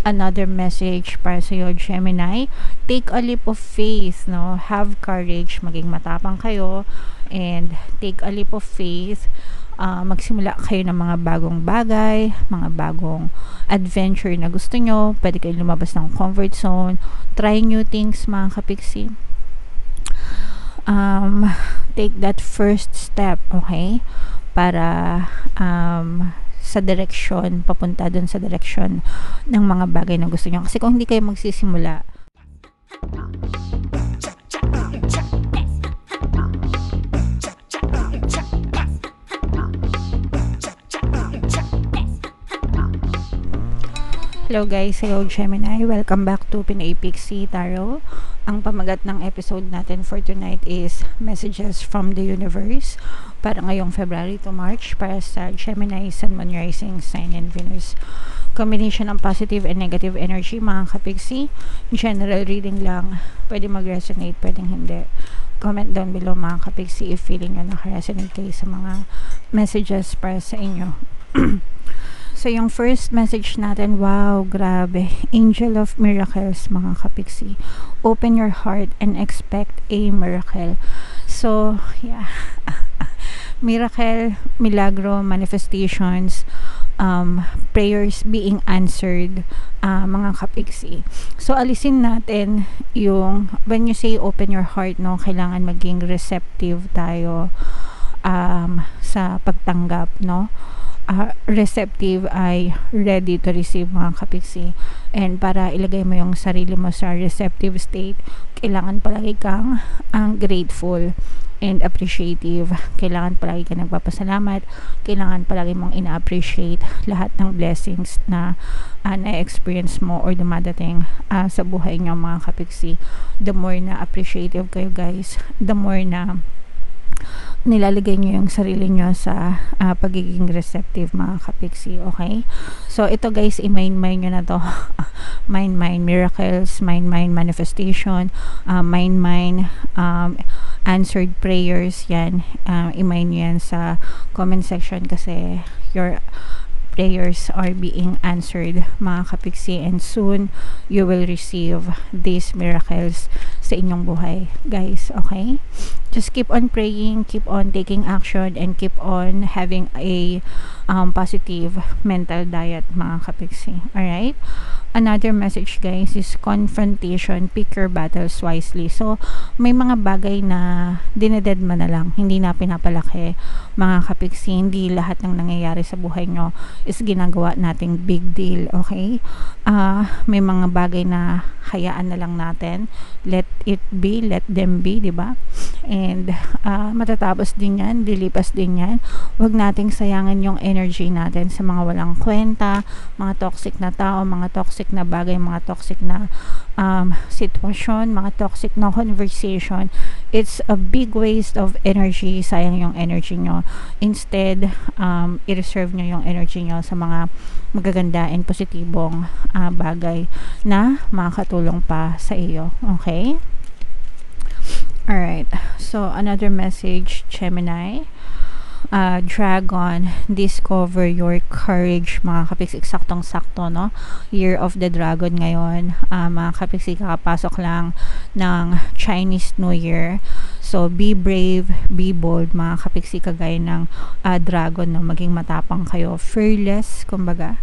Another message para sa iyo, Gemini, take a leap of faith, no? Have courage, maging matapang kayo, and take a leap of faith. Magsimula kayo ng mga bagong bagay, mga bagong adventure na gusto nyo. Pwede kayo lumabas ng comfort zone, try new things, mga kapiksi. Take that first step, okay? Para sa direksyon, papunta dun sa direksyon ng mga bagay na gusto nyo. Kasi kung hindi kayo magsisimula, hello guys, hello Gemini, welcome back to Pinay Pixie Tarot. Ang pamagat ng episode natin for tonight is Messages from the Universe para ngayong February to March para sa Gemini, Sun, Moon, Rising, Sign, and Venus. Combination ng positive and negative energy, mga kapixie. General reading lang, pwede mag-resonate, pwedeng hindi. Comment down below, mga kapixie, if feeling nyo naka-resonate kayo sa mga messages para sa inyo. So, yung first message natin, wow, grabe. Angel of Miracles, mga kapixie. Open your heart and expect a miracle. So, yeah. Miracle, milagro, manifestations, prayers being answered, mga kapixie. So, alisin natin yung, when you say open your heart, no, kailangan maging receptive tayo sa pagtanggap, no? Receptive ay ready to receive, mga kapixie. And para ilagay mo yung sarili mo sa receptive state, kailangan palagi kang grateful and appreciative. Kailangan palagi kang nagpapasalamat. Kailangan palagi mong ina-appreciate lahat ng blessings na na-experience mo or dumadating sa buhay nyo, mga kapixie. The more na appreciative kayo, guys, the more na nilalagay nyo yung sarili nyo sa pagiging receptive, mga kapixie, okay? So, ito guys, i-mind nyo na to. mind miracles, mind manifestation, mind answered prayers, yan. I-mind nyo yan sa comment section kasi your prayers are being answered, mga kapixie, and soon you will receive these miracles sa inyong buhay, guys, okay? Just keep on praying, keep on taking action, and keep on having a positive mental diet, mga kapixie. Alright? Another message, guys, is confrontation. Pick your battles wisely. So, may mga bagay na dineded mo na lang, hindi na pinapalaki, mga kapixie. Hindi lahat ng nangyayari sa buhay nyo is ginagawa nating big deal, okay? May mga bagay na hayaan na lang natin. Let it be, let them be, diba? And matatapos din yan, lilipas din yan. Huwag nating sayangan yung energy natin sa mga walang kwenta, mga toxic na tao, mga toxic na bagay, mga toxic na sitwasyon, mga toxic na conversation. It's a big waste of energy. Sayang yung energy nyo. Instead, i-reserve nyo yung energy nyo sa mga magaganda and positibong bagay na makakatulong pa sa iyo, okay? Alright, so another message, Gemini, Dragon, discover your courage, mga kapixie. Eksaktong sakto, no? Year of the Dragon ngayon, mga kapixie, kakapasok lang ng Chinese New Year. So, be brave, be bold, mga kapixie, kagaya ng Dragon, no? Maging matapang kayo, fearless, kumbaga.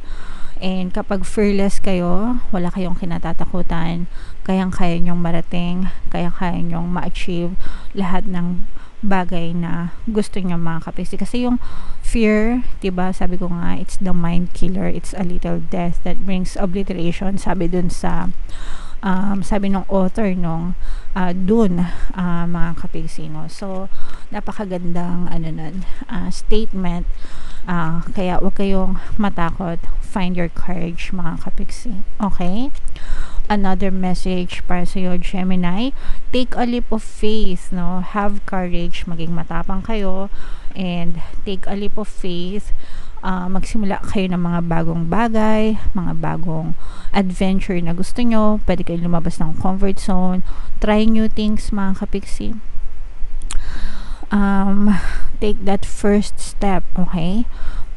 And kapag fearless kayo, wala kayong kinatatakutan, kayang-kaya nyong marating, kayang-kaya nyong ma-achieve lahat ng bagay na gusto nyo, mga kapixie. Kasi yung fear, diba, sabi ko nga, it's the mind killer, it's a little death that brings obliteration, sabi dun sa sabi nung author nung dun, mga kapixie, no? So, napakagandang statement. Kaya huwag kayong matakot, find your courage, mga kapixie, okay? Another message para sa iyo, Gemini, take a leap of faith, no? Have courage, maging matapang kayo, and take a leap of faith. Magsimula kayo ng mga bagong bagay, mga bagong adventure na gusto nyo. Pwede kayo lumabas ng comfort zone, try new things, mga kapixie. Take that first step, okay?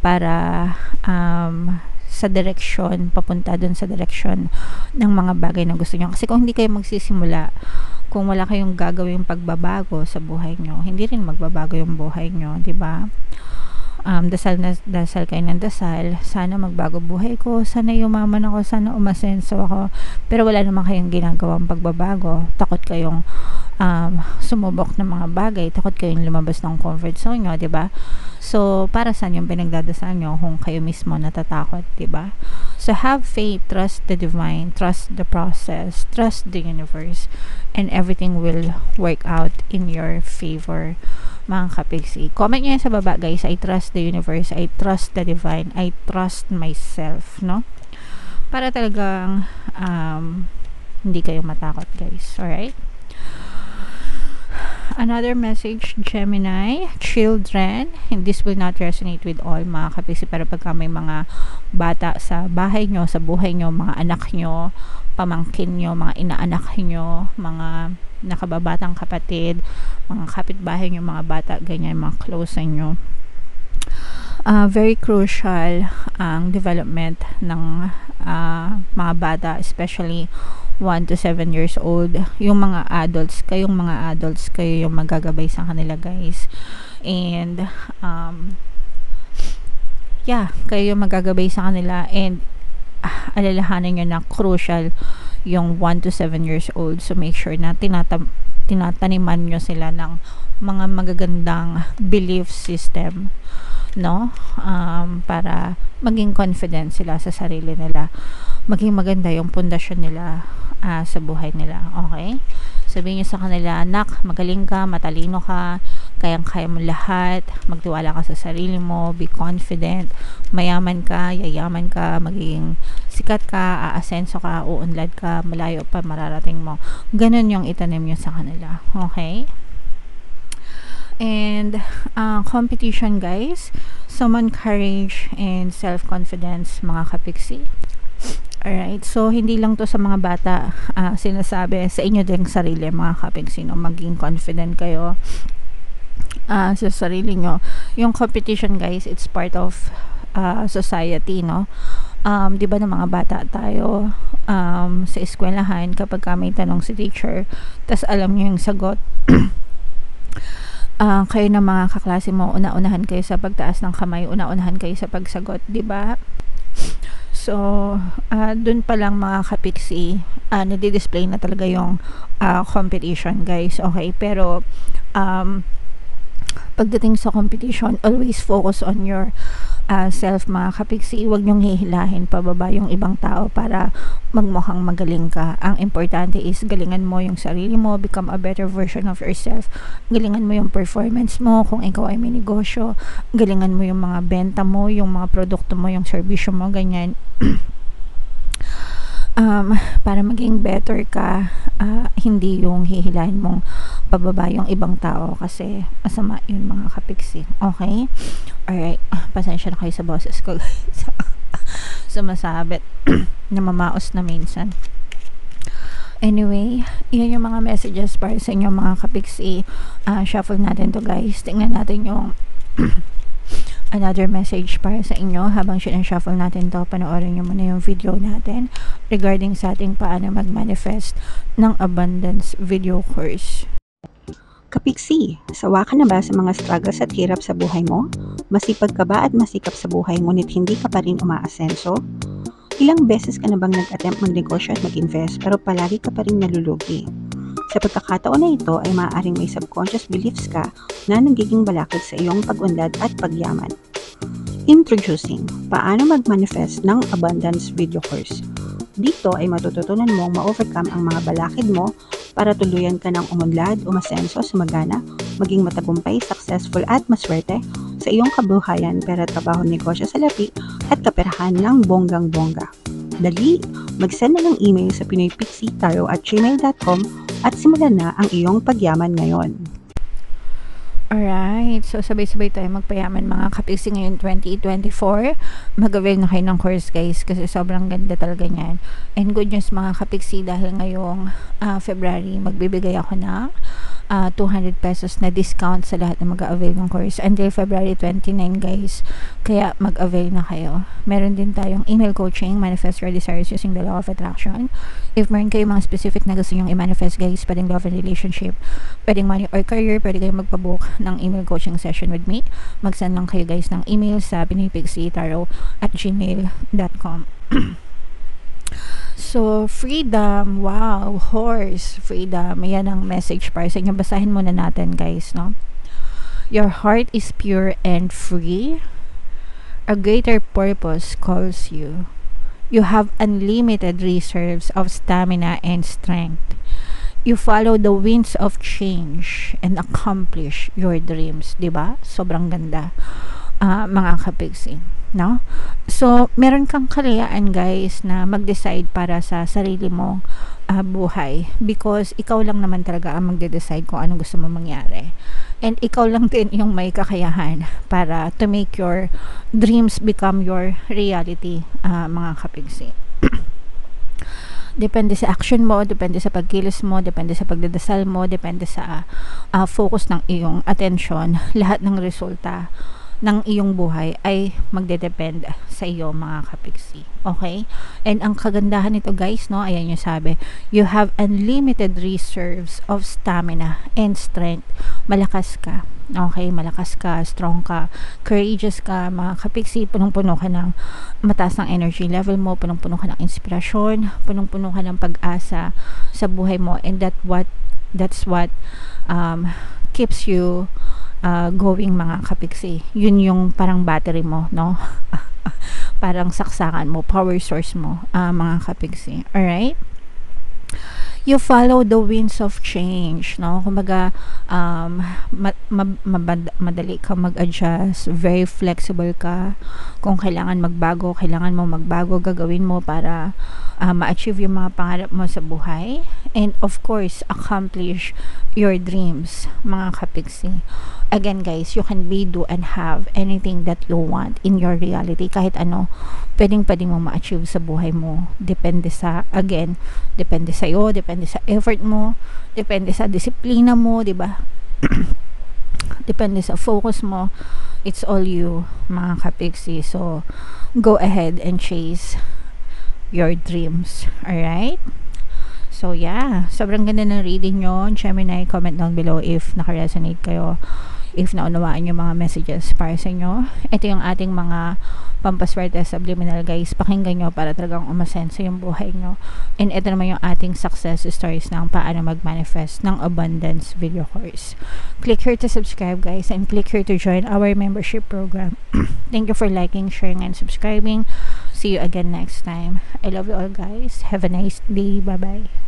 Para sa direksyon, papunta dun sa direksyon ng mga bagay na gusto nyo. Kasi kung hindi kayo magsisimula, kung wala kayong gagawing pagbabago sa buhay nyo, hindi rin magbabago yung buhay nyo, di ba? Dasal kayo ng dasal, sana magbago buhay ko, sana yumaman ako, sana umasenso ako, pero wala naman kayong ginagawang pagbabago. Takot kayong sumubok ng mga bagay, takot kayong lumabas ng comfort zone nyo, diba? So, para saan yung pinagdadasal nyo kung kayo mismo natatakot, diba? So, have faith, trust the divine, trust the process, trust the universe, and everything will work out in your favor, mga kapigsi. Comment nyo yan sa baba, guys. I trust the universe, I trust the divine, I trust myself, no? Para talagang hindi kayo matakot, guys. Alright? Another message, Gemini, children, and this will not resonate with all, mga kapigsi, pero pagka may mga bata sa bahay nyo, sa buhay nyo, mga anak nyo, pamangkin nyo, mga inaanak nyo, mga nakababatang kapatid, mga kapitbahay nyo, mga bata, ganyan, mga close nyo. Very crucial ang development ng mga bata, especially 1 to 7 years old. Yung mga adults, kayo yung magagabay sa kanila, guys. And kayo yung magagabay sa kanila, and alalahanin nyo na crucial yung 1 to 7 years old. So make sure na tinataniman nyo sila ng mga magagandang belief system, no? Para maging confident sila sa sarili nila, maging maganda yung pundasyon nila sa buhay nila. Okay? Sabihin nyo sa kanila, anak, magaling ka, matalino ka, kayang-kaya mo lahat, magtiwala ka sa sarili mo, be confident, mayaman ka, yayaman ka, magiging sikat ka, aasenso ka, uunlad ka, malayo pa mararating mo. Ganun yung itanim nyo sa kanila. Okay? And competition, guys, summon courage and self-confidence, mga kapigsi. Alright, so hindi lang to sa mga bata sinasabi, sa inyo din sarili, mga kapigsi, no? Maging confident kayo sa sarili nyo. Yung competition, guys, it's part of society, no? Di ba ng mga bata tayo sa eskwelahan, kapag may tanong si teacher, tas alam nyo yung sagot, kayo na mga kaklase mo, una-unahan kayo sa pagtaas ng kamay, una-unahan kayo sa pagsagot, di ba? So, dun pa lang, mga kapiksi, nadi-display na talaga yung competition, guys. Okay, pero pagdating sa competition, always focus on your self, mga kapiksi. Huwag nyong hihilahin pababa yung ibang tao para magmukhang magaling ka. Ang importante is galingan mo yung sarili mo, become a better version of yourself. Galingan mo yung performance mo, kung ikaw ay may negosyo, galingan mo yung mga benta mo, yung mga produkto mo, yung serbisyo mo, ganyan. Para maging better ka, hindi yung hihilahin mong pababa yung ibang tao, kasi masama yun, mga kapiksi. Okay? Alright, pasensya na kayo sa boses ko, guys. Sumasabit na mamaos na minsan. Anyway, yan yung mga messages para sa inyo, mga kapiksi. Shuffle natin to, guys. Tingnan natin yung another message para sa inyo. Habang shuffle natin to, panoorin nyo muna yung video natin regarding sa ating paano mag-manifest ng abundance video course. Kapiksi, sawa ka na ba sa mga struggles at hirap sa buhay mo? Masipag ka ba at masikap sa buhay ngunit hindi ka pa rin umaasenso? Ilang beses ka na bang nag-attempt magnegosyo at mag-invest pero palagi ka pa rin nalulugi? Sa pagkakataon na ito ay maaaring may subconscious beliefs ka na nagiging balakid sa iyong pag-unlad at pagyaman. Introducing, paano mag-manifest ng abundance video course. Dito ay matututunan mong ma-overcome ang mga balakid mo para tuluyan ka ng umunlad, umasenso, sumagana, maging matagumpay, successful at maswerte sa iyong kabuhayan, pera, trabaho, negosyo, salapi at kaperahan ng bonggang-bongga. Dali, mag-send na ng email sa pinoypixitaro@gmail.com at simulan na ang iyong pagyaman ngayon. Alright, so sabay-sabay tayo magpayaman, mga kapiksi, ngayon 2024. Mag-avail na kayo ng course, guys, kasi sobrang ganda talaga niyan. And good news, mga kapiksi, dahil ngayong February, magbibigay ako ng 200 pesos na discount sa lahat na mag-avail ng course until February 29 guys. Kaya mag-avail na kayo. Meron din tayong email coaching, manifest your desires using the law of attraction. If meron kayo mga specific na gusto nyong i-manifest guys, pwedeng love and relationship, pwedeng money or career, pwede kayo magpabook ng email coaching session with me. Mag-send lang kayo guys ng email sa pinoypixietarot@gmail.com. So, freedom, wow, horse, freedom, yan ang message para sa inyo. Basahin muna natin guys, no? Your heart is pure and free. A greater purpose calls you. You have unlimited reserves of stamina and strength. You follow the winds of change and accomplish your dreams. Diba? Sobrang ganda, mga kapigsi. No? So, meron kang kalayaan guys na mag-decide para sa sarili mong buhay because ikaw lang naman talaga ang magde-decide kung anong gusto mo mangyari. And ikaw lang din yung may kakayahan para to make your dreams become your reality, mga kapigsi. Depende sa action mo, depende sa pagkilos mo, depende sa pagdadasal mo, depende sa focus ng iyong attention. Lahat ng resulta ng iyong buhay ay magdedepend sa iyo mga kapigsi. Okay? And ang kagandahan nito guys, no, ayan yung sabi, you have unlimited reserves of stamina and strength. Malakas ka. Okay? Malakas ka, strong ka, courageous ka, mga kapigsi. Punong-puno ka ng mataas ng energy level mo, punong-puno ka ng inspirasyon, punong-puno ka ng pag-asa sa buhay mo, and that's what keeps you going mga kapigsi. Yun yung parang battery mo, no? Parang saksakan mo, power source mo, mga kapigsi. Alright? You follow the winds of change, no? Kumbaga, madali ka mag-adjust, very flexible ka. Kung kailangan magbago, gagawin mo para ma-achieve yung mga pangarap mo sa buhay. And of course, accomplish your dreams, mga kapigsi. Again guys, you can be, do, and have anything that you want in your reality. Kahit ano, pwedeng mo ma-achieve sa buhay mo. Depende sa iyo, depende sa effort mo, depende sa disiplina mo, di ba? Depende sa focus mo. It's all you, mga kapigsi. So, go ahead and chase your dreams. Alright? So, yeah. Sobrang ganda ng reading nyo. Gemini, comment down below if naka-resonate kayo. If naunawaan yung mga messages para sa inyo. Ito yung ating mga pampaswerte subliminal guys. Pakinggan nyo para talagang umasenso yung buhay nyo. And ito naman yung ating success stories ng paano mag-manifest ng abundance video course. Click here to subscribe guys, and click here to join our membership program. Thank you for liking, sharing, and subscribing. See you again next time. I love you all guys. Have a nice day. Bye-bye.